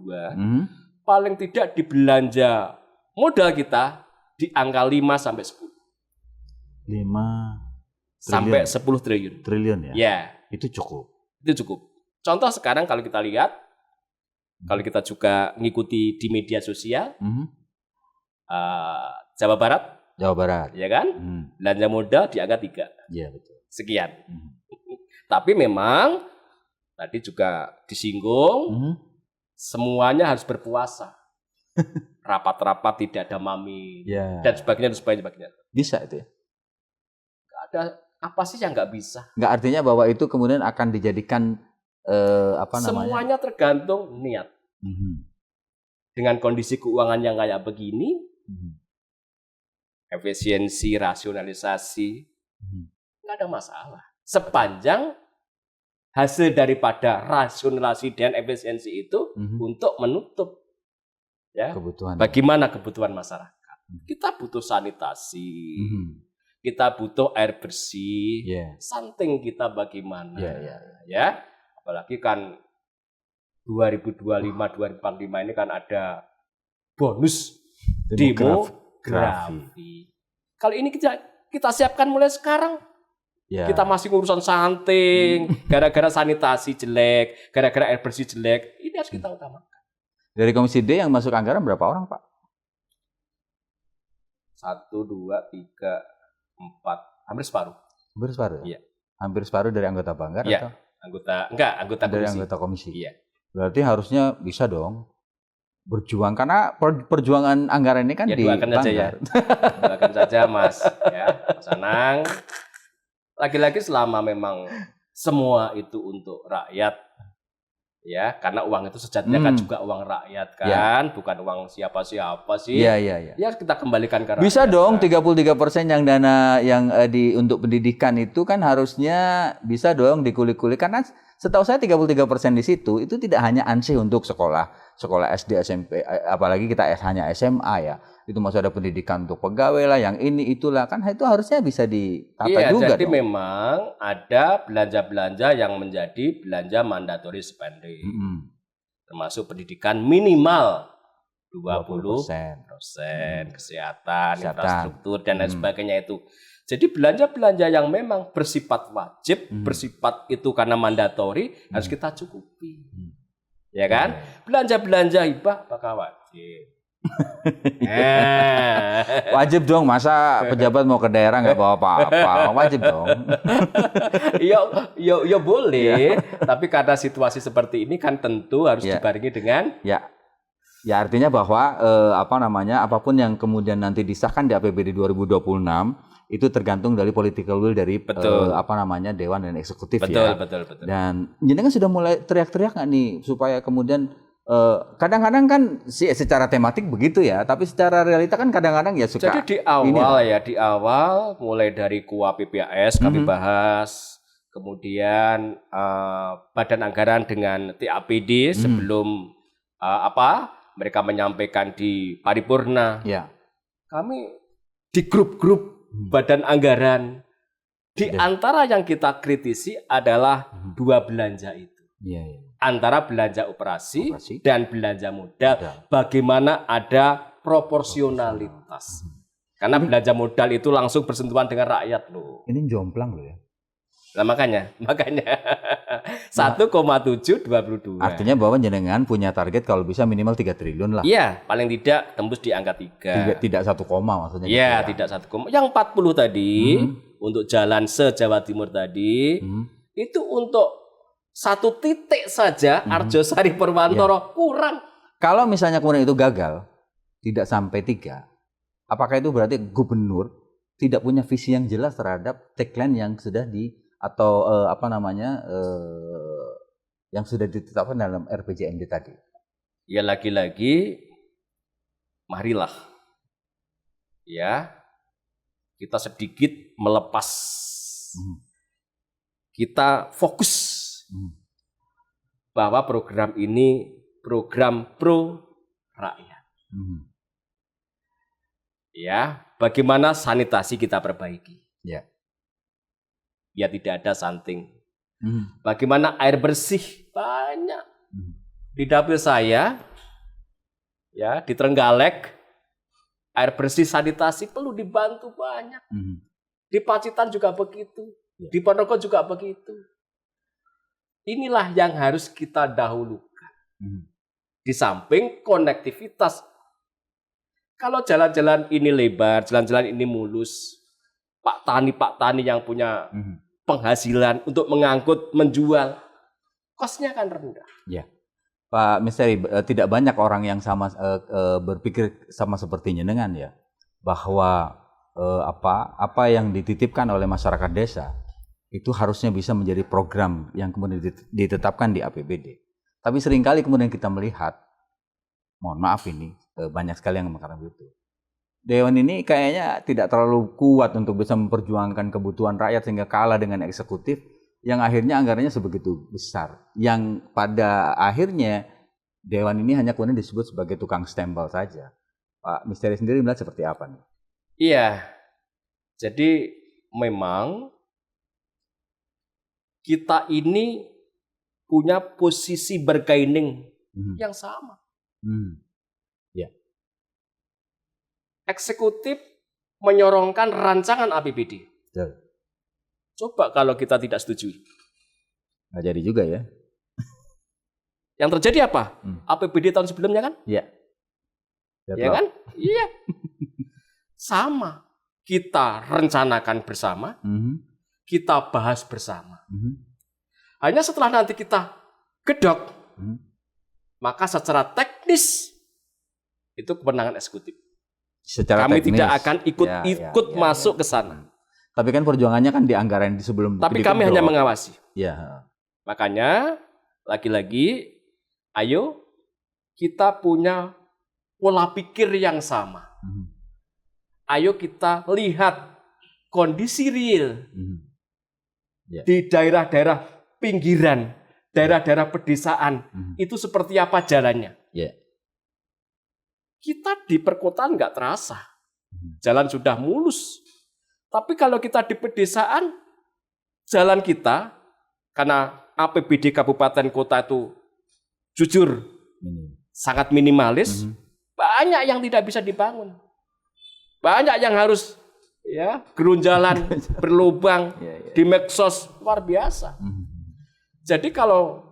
paling tidak di belanja modal kita di angka 5 sampai 10. 5 sampai 10 triliun. Triliun ya? Ya. Itu cukup. Itu cukup. Contoh sekarang kalau kita lihat, kalau kita juga ngikuti di media sosial, Jawa Barat, ya kan? Belanja modal di angka 3. Iya, betul. Sekian. Tapi memang tadi juga disinggung, semuanya harus berpuasa. Rapat-rapat tidak ada mami dan sebagainya. Bisa itu ya? Nggak ada apa sih yang nggak bisa? Nggak, artinya bahwa itu kemudian akan dijadikan semuanya tergantung niat. Dengan kondisi keuangan yang kayak begini, efisiensi, rasionalisasi, nggak ada masalah. Sepanjang hasil daripada rasionalisasi dan efisiensi itu untuk menutup ya Kebutuhan. bagaimana kebutuhan masyarakat. Kita butuh sanitasi, kita butuh air bersih, stunting kita bagaimana, ya. Apalagi kan 2025-2045 ini kan ada bonus demografi. Kalau ini kita siapkan mulai sekarang. Kita masih urusan stunting, gara-gara sanitasi jelek, gara-gara air bersih jelek, ini harus kita utamakan. Dari Komisi D yang masuk anggaran berapa orang, Pak? 1, 2, 3, 4, hampir separuh. Hampir separuh? Iya. Hampir separuh dari anggota Banggar atau? Anggota dari komisi. Anggota komisi. Iya. Berarti harusnya bisa dong berjuang, karena perjuangan anggaran ini kan di Banggar. Doakan saja Mas, ya, Mas Anang. Lagi-lagi selama memang semua itu untuk rakyat, ya, karena uang itu sejatinya kan juga uang rakyat kan, bukan uang siapa-siapa sih. Iya. Ya kita kembalikan ke rakyat. Bisa dong 33% yang dana yang untuk pendidikan itu kan harusnya bisa dong dikulik-kulik, karena setahu saya 33% di situ itu tidak hanya ansih untuk sekolah SD, SMP, apalagi kita hanya SMA ya. Itu masih ada pendidikan untuk pegawai lah, yang ini itulah, kan itu harusnya bisa ditata juga. Jadi dong. memang ada belanja-belanja yang menjadi belanja mandatory spending. Termasuk pendidikan minimal 20%, kesehatan, infrastruktur dan lain sebagainya itu. Jadi belanja-belanja yang memang bersifat wajib, bersifat itu karena mandatory harus kita cukupi. Ya kan? Belanja-belanja hibah apakah wajib? Wajib dong, masa pejabat mau ke daerah nggak bawa apa-apa? Wajib dong. Ya boleh, tapi karena situasi seperti ini kan tentu harus dibarengi dengan ya artinya bahwa apapun yang kemudian nanti disahkan di APBD 2026 itu tergantung dari political will dari Dewan dan Eksekutif. Betul. Dan jenengan sudah mulai teriak-teriak nggak nih supaya kemudian kadang-kadang kan secara tematik begitu ya, tapi secara realita kan kadang-kadang ya suka. Jadi di awal mulai dari KUA PPAS kami bahas, kemudian Badan Anggaran dengan TAPD sebelum mereka menyampaikan di paripurna. Kami di grup-grup Badan Anggaran, di antara yang kita kritisi adalah dua belanja itu. Antara belanja operasi dan belanja modal, bagaimana ada proporsionalitas. Karena belanja modal itu langsung bersentuhan dengan rakyat loh. Ini jomplang loh ya. Nah, makanya 1,722. Artinya bahwa jenengan punya target kalau bisa minimal 3 triliun lah. Iya, paling tidak tembus di angka 3. Tidak 1 koma maksudnya. Iya, tidak 1 koma. Yang 40 tadi untuk jalan se-Jawa Timur tadi itu untuk 1 titik saja Arjosari Purwantoro kurang. Kalau misalnya kemudian itu gagal, tidak sampai 3, apakah itu berarti gubernur tidak punya visi yang jelas terhadap tagline yang sudah yang sudah ditetapkan dalam RPJMD tadi? Ya lagi-lagi, marilah ya kita sedikit melepas, kita fokus bahwa program ini program pro rakyat. Ya, bagaimana sanitasi kita perbaiki? Ya tidak ada stunting. Bagaimana air bersih? Banyak. Di dapil saya, ya di Trenggalek, air bersih sanitasi perlu dibantu banyak. Di Pacitan juga begitu. Di Ponorogo juga begitu. Inilah yang harus kita dahulukan. Di samping konektivitas. Kalau jalan-jalan ini lebar, jalan-jalan ini mulus, Pak Tani yang punya penghasilan untuk mengangkut, menjual, kosnya kan rendah. Ya, Pak Misteri, tidak banyak orang yang berpikir sama seperti jenengan ya, bahwa apa yang dititipkan oleh masyarakat desa itu harusnya bisa menjadi program yang kemudian ditetapkan di APBD. Tapi seringkali kemudian kita melihat, mohon maaf ini, banyak sekali yang mengatakan begitu. Dewan ini kayaknya tidak terlalu kuat untuk bisa memperjuangkan kebutuhan rakyat sehingga kalah dengan eksekutif yang akhirnya anggarannya sebegitu besar. Yang pada akhirnya Dewan ini hanya kemudian disebut sebagai tukang stempel saja. Pak Misteri sendiri melihat seperti apa nih? Iya, jadi memang kita ini punya posisi bargaining yang sama. Ya. Eksekutif menyorongkan rancangan APBD. Betul. Coba kalau kita tidak setuju. Nggak jadi juga ya. Yang terjadi apa? APBD tahun sebelumnya kan? Iya. Ya kan? Iya. Sama. Kita rencanakan bersama, kita bahas bersama. Hanya setelah nanti kita gedok, maka secara teknis itu kewenangan eksekutif. Secara Kami teknis, tidak akan ikut masuk ke sana. Tapi kan perjuangannya kan di anggaran di sebelum. Tapi kami hanya mengawasi. Ya. Makanya lagi-lagi, ayo kita punya pola pikir yang sama. Ayo kita lihat kondisi real di daerah-daerah pinggiran, daerah-daerah pedesaan itu seperti apa jalannya. Kita di perkotaan nggak terasa, jalan sudah mulus. Tapi kalau kita di pedesaan, jalan kita karena APBD kabupaten kota itu jujur sangat minimalis, banyak yang tidak bisa dibangun. Banyak yang harus gerunjalan, berlubang, di medsos, luar biasa. Jadi kalau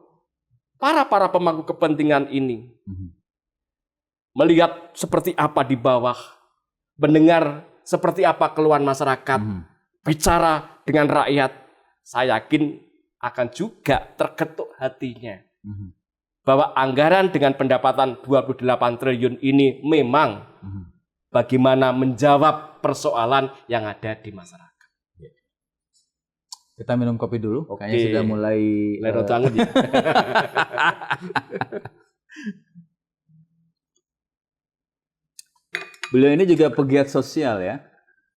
para pemangku kepentingan ini melihat seperti apa di bawah, mendengar seperti apa keluhan masyarakat, bicara dengan rakyat, saya yakin akan juga terketuk hatinya. Bahwa anggaran dengan pendapatan 28 triliun ini memang bagaimana menjawab persoalan yang ada di masyarakat. Kita minum kopi dulu. Kayaknya sudah mulai lerot banget ya. Beliau ini juga pegiat sosial ya.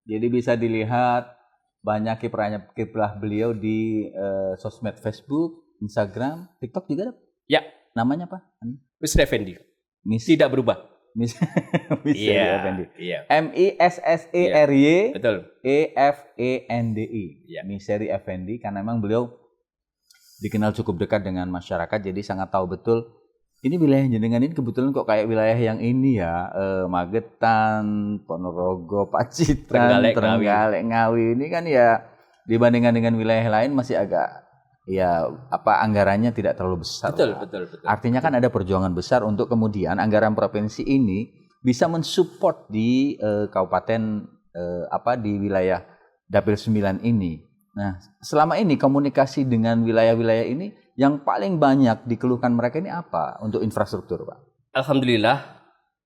Jadi bisa dilihat banyak kiprah beliau di sosmed Facebook, Instagram, TikTok juga ada. Ya. Namanya apa? Misteri Effendi. Tidak berubah. Misteri Effendi. Iya. MISSERY Betul. EFENDI. Ya. Misteri Effendi karena memang beliau dikenal cukup dekat dengan masyarakat, jadi sangat tahu betul ini wilayah jenengan ini kebetulan kok kayak wilayah yang ini ya, Magetan, Ponorogo, Pacitan, Trenggalek, Ngawi ini kan ya dibandingkan dengan wilayah lain masih agak anggarannya tidak terlalu besar. Betul. Artinya kan ada perjuangan besar untuk kemudian anggaran provinsi ini bisa mensupport di kabupaten di wilayah Dapil 9 ini. Nah, selama ini komunikasi dengan wilayah-wilayah ini yang paling banyak dikeluhkan mereka ini apa untuk infrastruktur, Pak? Alhamdulillah,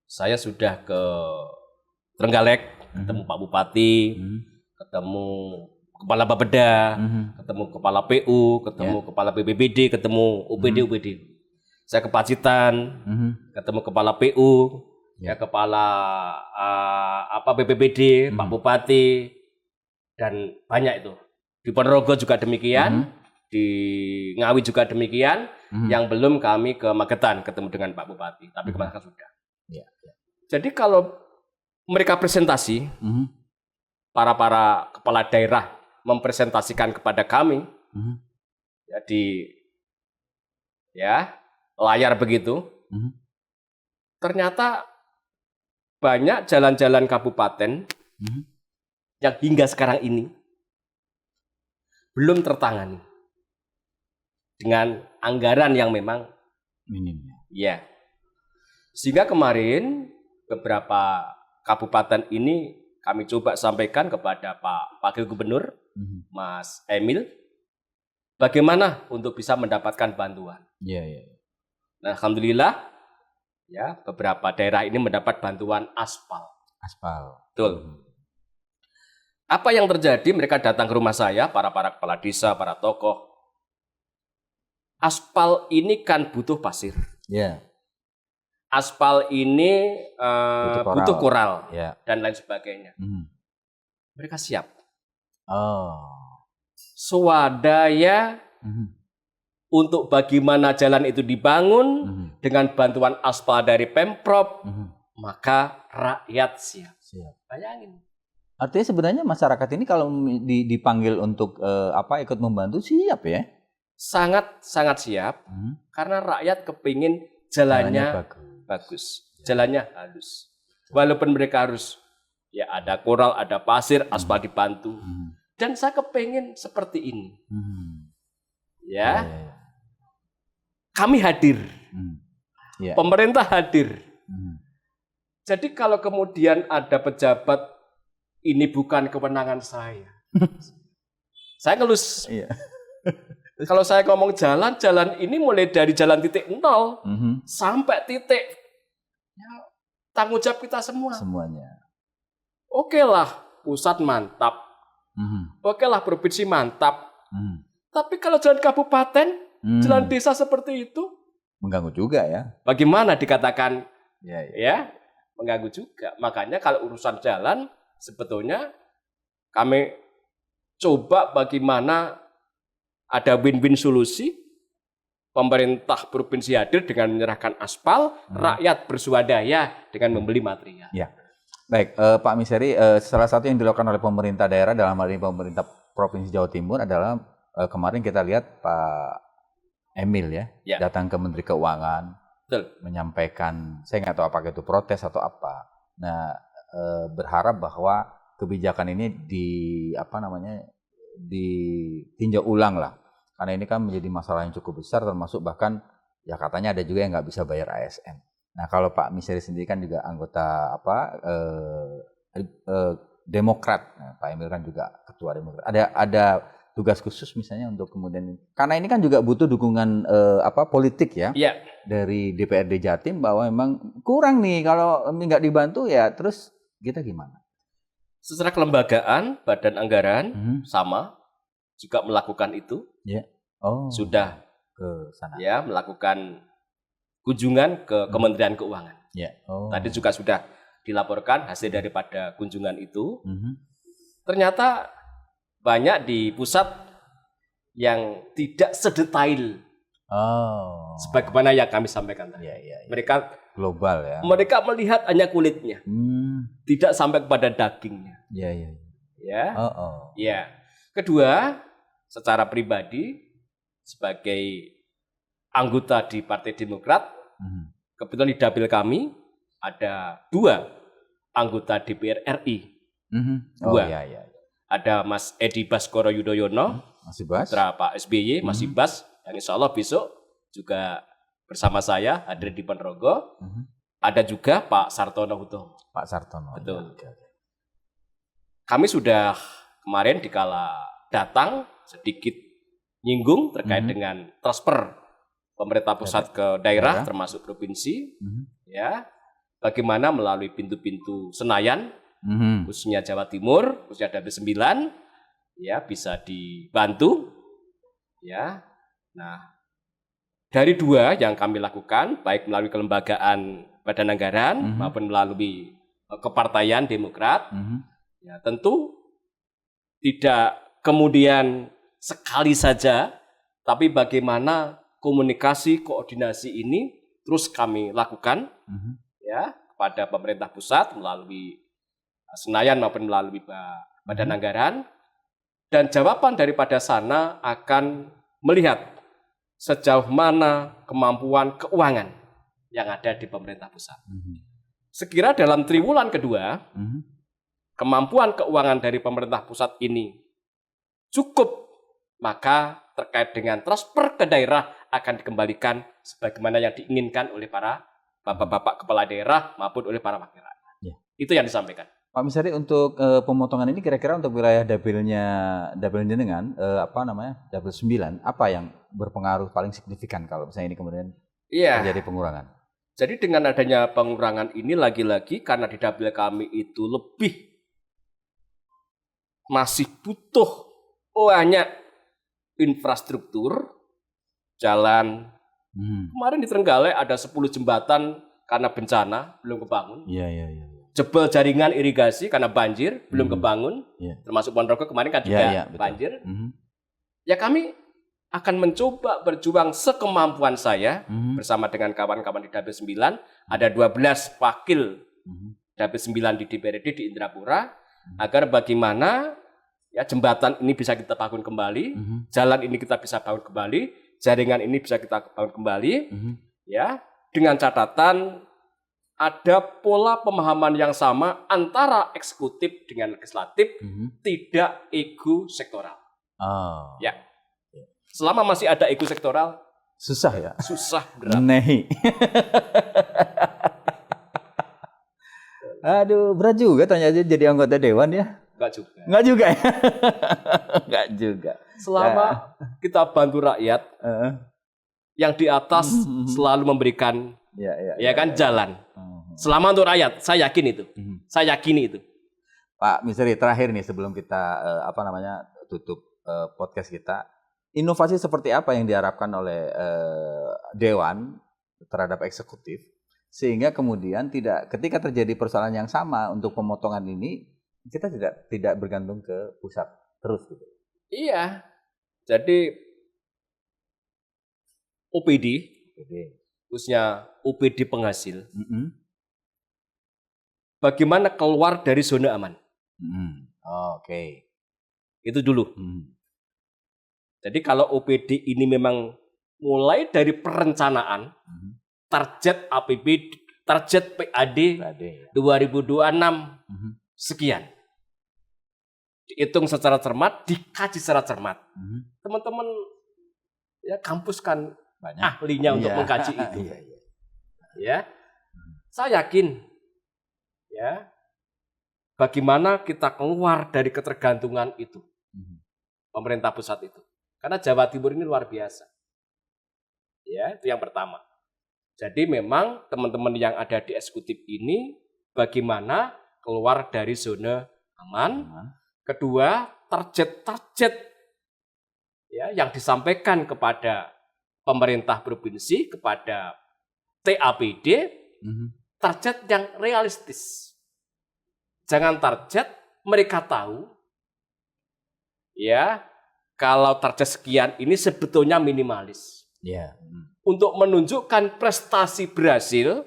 saya sudah ke Trenggalek, ketemu Pak Bupati, ketemu Kepala Bapeda, ketemu Kepala PU, ketemu Kepala BPBD, ketemu UPD. Saya ke Pacitan, ketemu Kepala PU, Kepala BPBD, Pak Bupati, dan banyak itu. Di Ponorogo juga demikian, di Ngawi juga demikian. Yang belum kami ke Magetan ketemu dengan Pak Bupati, tapi kemarin sudah. Jadi kalau mereka presentasi, para kepala daerah mempresentasikan kepada kami, di layar begitu, ternyata banyak jalan-jalan kabupaten yang hingga sekarang ini belum tertangani dengan anggaran yang memang minim. Ya. Sehingga kemarin beberapa kabupaten ini kami coba sampaikan kepada Pak Wakil Gubernur, Mas Emil, bagaimana untuk bisa mendapatkan bantuan. Nah, alhamdulillah beberapa daerah ini mendapat bantuan aspal. Betul. Apa yang terjadi? Mereka datang ke rumah saya, para kepala desa, para tokoh. Aspal ini kan butuh pasir. Aspal ini butuh koral dan lain sebagainya. Mereka siap. swadaya untuk bagaimana jalan itu dibangun dengan bantuan aspal dari Pemprov, maka rakyat siap. Bayangin. Artinya sebenarnya masyarakat ini kalau dipanggil untuk ikut membantu siap ya? Sangat siap karena rakyat kepingin jalannya bagus, jalannya halus. Walaupun mereka harus ya ada koral, ada pasir, aspal dibantu. Dan saya kepingin seperti ini. Ya. Kami hadir. Pemerintah hadir. Jadi kalau kemudian ada pejabat, ini bukan kewenangan saya. Saya ngelus. Kalau saya ngomong jalan ini mulai dari jalan titik 0 sampai titik ya, tanggung jawab kita semua. Semuanya. Oke lah, pusat mantap. Oke lah, provinsi mantap. Tapi kalau jalan kabupaten, jalan desa seperti itu, mengganggu juga ya. Bagaimana dikatakan ya mengganggu juga. Makanya kalau urusan jalan, sebetulnya kami coba bagaimana ada win-win solusi. Pemerintah provinsi hadir dengan menyerahkan aspal, rakyat bersuadaya dengan membeli material. Ya. Baik, Pak Miseri, salah satu yang dilakukan oleh pemerintah daerah dalam hal ini pemerintah Provinsi Jawa Timur adalah kemarin kita lihat Pak Emil ya datang ke Menteri Keuangan, menyampaikan, saya nggak tahu apakah itu protes atau apa. Nah, berharap bahwa kebijakan ini ditinjau ulang lah, karena ini kan menjadi masalah yang cukup besar, termasuk bahkan ya katanya ada juga yang nggak bisa bayar ASN. Nah, kalau Pak Miseri sendiri kan juga anggota Demokrat, nah, Pak Emil kan juga ketua Demokrat. Ada tugas khusus misalnya untuk kemudian, karena ini kan juga butuh dukungan politik ya dari DPRD Jatim, bahwa memang kurang nih kalau nggak dibantu ya terus kita gimana? Secara kelembagaan, badan anggaran sama juga melakukan itu. Sudah ke sana. Ya, melakukan kunjungan ke Kementerian Keuangan. Tadi juga sudah dilaporkan hasil daripada kunjungan itu. Ternyata banyak di pusat yang tidak sedetail sebagaimana yang kami sampaikan tadi. Mereka global ya. Mereka melihat hanya kulitnya, tidak sampai kepada dagingnya. Kedua, secara pribadi sebagai anggota di Partai Demokrat, kebetulan di dapil kami ada 2 anggota DPR RI. Ada Mas Edi Baskoro Yudhoyono, putra Pak SBY, Mas Ibas, yang insya Allah besok juga bersama saya hadir di Ponorogo. Ada juga Pak Sartono Hutomo. Pak Sartono. Betul. Kami sudah kemarin dikala datang sedikit nyinggung terkait dengan transfer pemerintah pusat ke daerah termasuk provinsi. Bagaimana melalui pintu-pintu Senayan, khususnya Jawa Timur, khususnya Dapil 9, bisa dibantu. Nah, dari 2 yang kami lakukan, baik melalui kelembagaan badan anggaran maupun melalui kepartaian Demokrat, tentu tidak kemudian sekali saja, tapi bagaimana komunikasi, koordinasi ini terus kami lakukan kepada pemerintah pusat melalui Senayan maupun melalui badan anggaran, dan jawaban daripada sana akan melihat sejauh mana kemampuan keuangan yang ada di pemerintah pusat. Sekira dalam triwulan kedua, kemampuan keuangan dari pemerintah pusat ini cukup, maka terkait dengan transfer ke daerah akan dikembalikan sebagaimana yang diinginkan oleh para bapak-bapak kepala daerah maupun oleh para wakil rakyat. Itu yang disampaikan. Pak Miseri, untuk pemotongan ini kira-kira untuk wilayah dapil jenengan, dapil 9, apa yang berpengaruh paling signifikan kalau misalnya ini kemudian terjadi pengurangan? Jadi dengan adanya pengurangan ini lagi-lagi karena di dapil kami itu masih butuh banyak infrastruktur, jalan. Kemarin di Trenggalek ada 10 jembatan karena bencana belum kebangun. Jebol jaringan irigasi karena banjir belum kebangun. Termasuk Ponorogo kemarin kan juga banjir. ya kami akan mencoba berjuang sekemampuan saya bersama dengan kawan-kawan di Dapil 9. Ada 12 wakil Dapil 9 di DPRD di Indrapura, agar bagaimana ya jembatan ini bisa kita bangun kembali, jalan ini kita bisa bangun kembali, jaringan ini bisa kita bangun kembali, ya, dengan catatan ada pola pemahaman yang sama antara eksekutif dengan legislatif, tidak ego sektoral. Oh. Ya. Selama masih ada ego sektoral, Susah ya? susah, berat. Nehi. Aduh, berat juga tanya aja jadi anggota dewan ya? Enggak juga. Enggak juga ya? Enggak juga. Selama kita bantu rakyat, yang di atas selalu memberikan jalan. Selama untuk rakyat, saya yakin itu. Saya yakini itu. Pak Misri, terakhir nih sebelum kita tutup podcast kita, inovasi seperti apa yang diharapkan oleh Dewan terhadap eksekutif sehingga kemudian ketika terjadi persoalan yang sama untuk pemotongan ini kita tidak bergantung ke pusat terus gitu. Iya. Jadi OPD. Khususnya OPD penghasil. Bagaimana keluar dari zona aman? Oke. Itu dulu. Jadi kalau OPD ini memang mulai dari perencanaan, target APB, target PAD 2026 sekian. Dihitung secara cermat, dikaji secara cermat. Teman-teman ya kampus kan banyak ahlinya untuk mengkaji itu. Ya. Saya yakin ya bagaimana kita keluar dari ketergantungan itu. Pemerintah pusat itu. Karena Jawa Timur ini luar biasa. Ya, itu yang pertama. Jadi memang teman-teman yang ada di eksekutif ini bagaimana keluar dari zona aman. Kedua, target-target ya yang disampaikan kepada pemerintah provinsi, kepada TAPD, target yang realistis. Jangan target mereka tahu ya kalau target sekian ini sebetulnya minimalis. Untuk menunjukkan prestasi berhasil,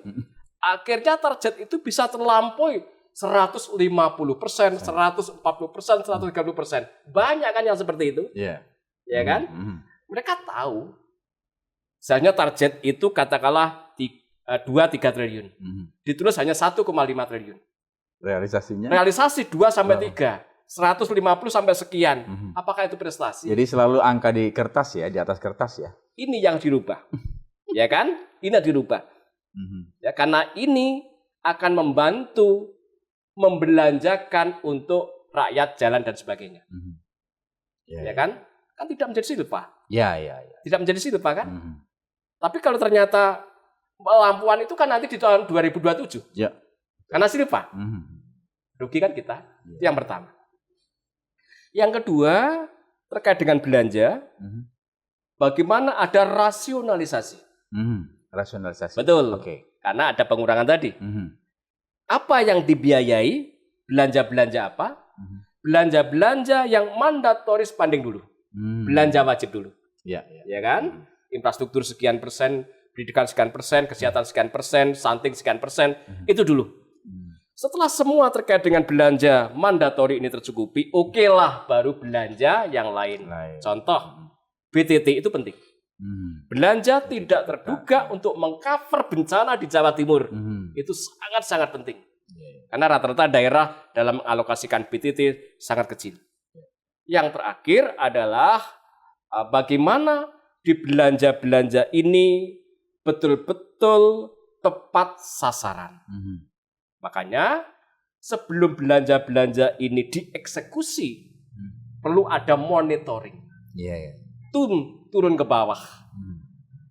akhirnya target itu bisa terlampaui 150%, 140%, 130%. Banyak kan yang seperti itu? Ya kan? Mereka tahu. Seharusnya target itu katakanlah 2-3 triliun. Ditulis hanya 1,5 triliun. Realisasinya? Realisasi 2-3. 150 sampai sekian. Apakah itu prestasi? Jadi selalu angka di kertas ya, di atas kertas ya. Ini yang dirubah. Ya kan? Ini yang dirubah. Ya, karena ini akan membantu membelanjakan untuk rakyat, jalan dan sebagainya. Ya kan? Kan tidak menjadi silpa. Tidak menjadi silpa kan? Tapi kalau ternyata lampuan itu kan nanti di tahun 2027. Karena silpa. Rugi kan kita. Itu yang pertama. Yang kedua, terkait dengan belanja, bagaimana ada rasionalisasi. Rasionalisasi. Betul. Karena ada pengurangan tadi. Apa yang dibiayai, belanja-belanja apa? Belanja-belanja yang mandatoris spending dulu. Belanja wajib dulu. Ya kan? Infrastruktur sekian persen, pendidikan sekian persen, kesehatan sekian persen, stunting sekian persen, itu dulu. Setelah semua terkait dengan belanja mandatori ini tercukupi, okelah baru belanja yang lain. Contoh, BTT itu penting. Belanja tidak terduga untuk mengcover bencana di Jawa Timur. Itu sangat-sangat penting. Karena rata-rata daerah dalam mengalokasikan BTT sangat kecil. Yang terakhir adalah bagaimana di belanja-belanja ini betul-betul tepat sasaran. Makanya sebelum belanja-belanja ini dieksekusi, perlu ada monitoring. Turun ke bawah.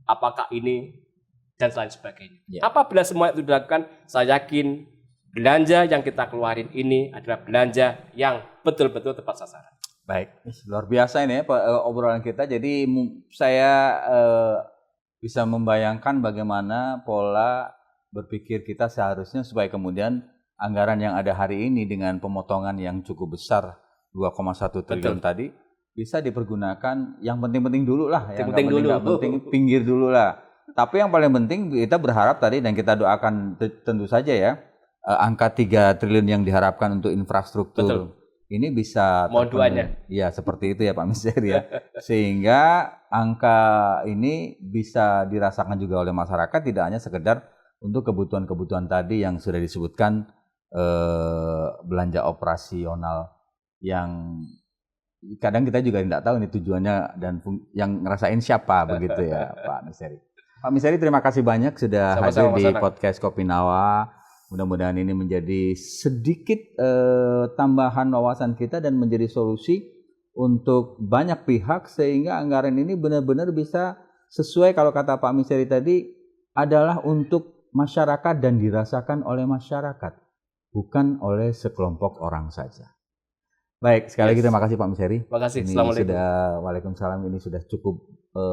Apakah ini dan lain sebagainya. Apabila semua itu dilakukan, saya yakin belanja yang kita keluarin ini adalah belanja yang betul-betul tepat sasaran. Baik, luar biasa ini ya obrolan kita. Jadi saya bisa membayangkan bagaimana pola berpikir kita seharusnya supaya kemudian anggaran yang ada hari ini dengan pemotongan yang cukup besar 2,1 triliun tadi bisa dipergunakan yang penting-penting dulu lah, yang Penting dulu. nggak penting pinggir dulu lah. Tapi yang paling penting kita berharap tadi dan kita doakan tentu saja ya angka 3 triliun yang diharapkan untuk infrastruktur Betul. ini bisa Mohon terpenuhi. doanya. Ya seperti itu ya Pak Miseri ya. Sehingga angka ini bisa dirasakan juga oleh masyarakat tidak hanya sekedar untuk kebutuhan-kebutuhan tadi yang sudah disebutkan belanja operasional yang kadang kita juga tidak tahu ini tujuannya dan yang ngerasain siapa begitu ya Pak Miseri. Pak Miseri terima kasih banyak sudah hadir di podcast Kopi Nawa. Mudah-mudahan ini menjadi sedikit tambahan wawasan kita dan menjadi solusi untuk banyak pihak sehingga anggaran ini benar-benar bisa sesuai kalau kata Pak Miseri tadi adalah untuk masyarakat dan dirasakan oleh masyarakat, bukan oleh sekelompok orang saja. Baik, sekali lagi terima kasih Pak Miseri. Terima kasih. Ini Assalamualaikum. Waalaikumsalam, ini sudah cukup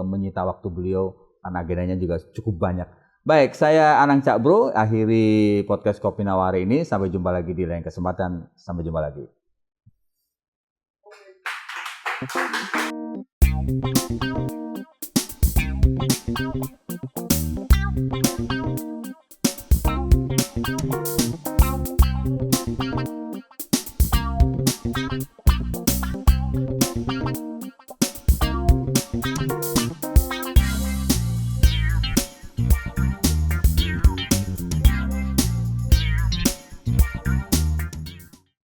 menyita waktu beliau karena agendanya juga cukup banyak. Baik, saya Anang Cak Bro, akhiri podcast Kopi Nawari ini. Sampai jumpa lagi di lain kesempatan. Sampai jumpa lagi.